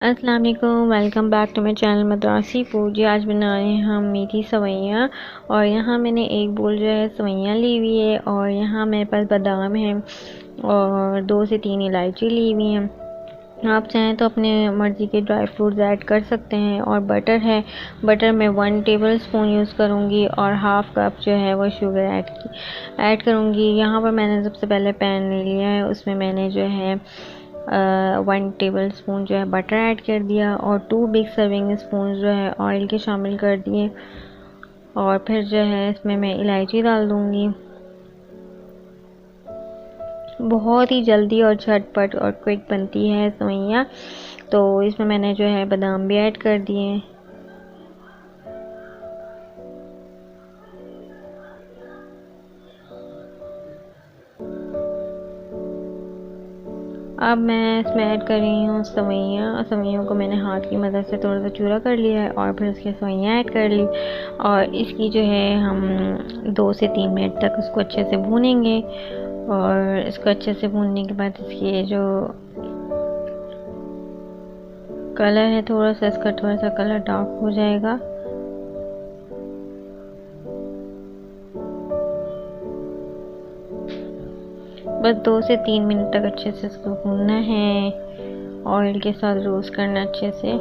अस्सलाम वालेकुम, welcome back to my channel Madrasi food. जी आज बना रहे हैं हम मीठी सवैयाँ। और यहाँ मैंने एक बोल जो है सवैयाँ ली हुई है और यहाँ मेरे पास बादाम है और 2 से 3 इलायची ली हुई हैं। आप चाहें तो अपने मर्ज़ी के ड्राई फ्रूट्स ऐड कर सकते हैं। और बटर है, बटर मैं 1 टेबल स्पून यूज़ करूँगी और हाफ़ कप जो है वो शुगर ऐड करूँगी। यहाँ पर मैंने सबसे पहले पैन ले लिया है, उसमें मैंने जो है 1 टेबल स्पून जो है बटर ऐड कर दिया और 2 बिग सर्विंग स्पून जो है ऑयल के शामिल कर दिए। और फिर जो है इसमें मैं इलायची डाल दूँगी। बहुत ही जल्दी और झटपट और क्विक बनती है सवैयाँ। तो इसमें मैंने जो है बादाम भी ऐड कर दिए। अब मैं इसमें ऐड कर रही हूँ सवैयाँ। सवैयों को मैंने हाथ की मदद से थोड़ा सा चूरा कर लिया है और फिर उसके सवैयाँ ऐड कर ली। और इसकी जो है हम 2 से 3 मिनट तक उसको अच्छे से भूनेंगे। और इसको अच्छे से भूनने के बाद इसकी जो कलर है इसका थोड़ा सा कलर डार्क हो जाएगा। बस 2 से 3 मिनट तक अच्छे से इसको भूनना है, ऑयल के साथ रोस्ट करना अच्छे से।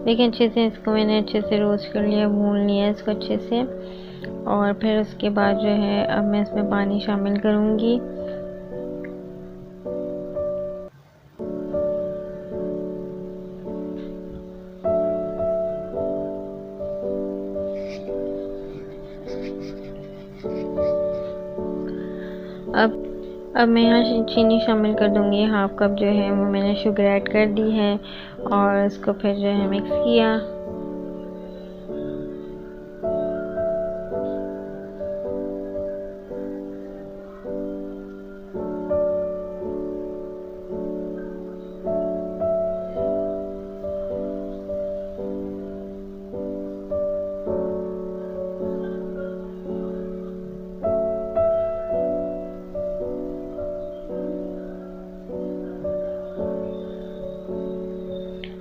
देखिए अच्छे से इसको मैंने अच्छे से रोस्ट कर लिया, भून लिया इसको अच्छे से। और फिर उसके बाद जो है अब मैं इसमें पानी शामिल करूँगी। अब मैं यहाँ चीनी शामिल कर दूँगी। हाफ़ कप जो है वो मैंने शुगर ऐड कर दी है और इसको फिर जो है मिक्स किया।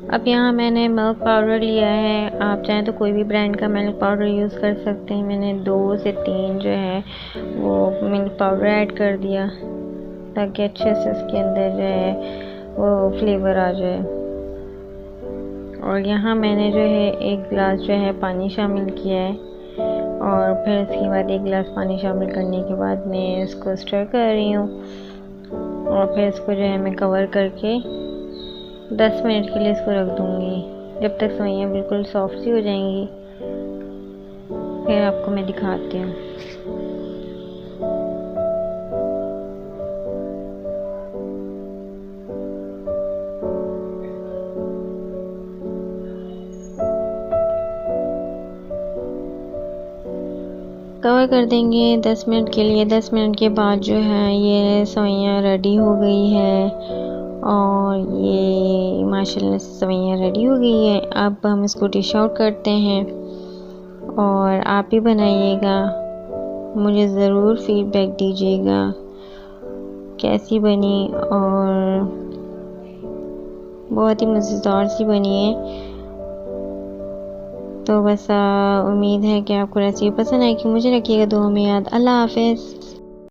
अब यहाँ मैंने मिल्क पाउडर लिया है। आप चाहें तो कोई भी ब्रांड का मिल्क पाउडर यूज़ कर सकते हैं। मैंने 2 से 3 जो है वो मिल्क पाउडर ऐड कर दिया ताकि अच्छे से इसके अंदर जो है वो फ्लेवर आ जाए। और यहाँ मैंने जो है 1 गिलास जो है पानी शामिल किया है। और फिर इसके बाद 1 गिलास पानी शामिल करने के बाद मैं इसको स्टर कर रही हूँ। और फिर इसको जो है मैं कवर करके 10 मिनट के लिए इसको रख दूँगी, जब तक सवैयाँ बिल्कुल सॉफ्ट सी हो जाएंगी। फिर आपको मैं दिखाती हूँ। कवर कर देंगे 10 मिनट के लिए। 10 मिनट के बाद जो है ये सवैयाँ रेडी हो गई है और ये माशाल्लाह से सवैयाँ रेडी हो गई है। अब हम इसको डिश आउट करते हैं और आप भी बनाइएगा, मुझे ज़रूर फीडबैक दीजिएगा कैसी बनी। और बहुत ही मज़ेदार सी बनी है। तो बस उम्मीद है कि आपको रेसिपी पसंद आएगी। मुझे रखिएगा दुआ में याद। अल्लाह हाफ़िज़।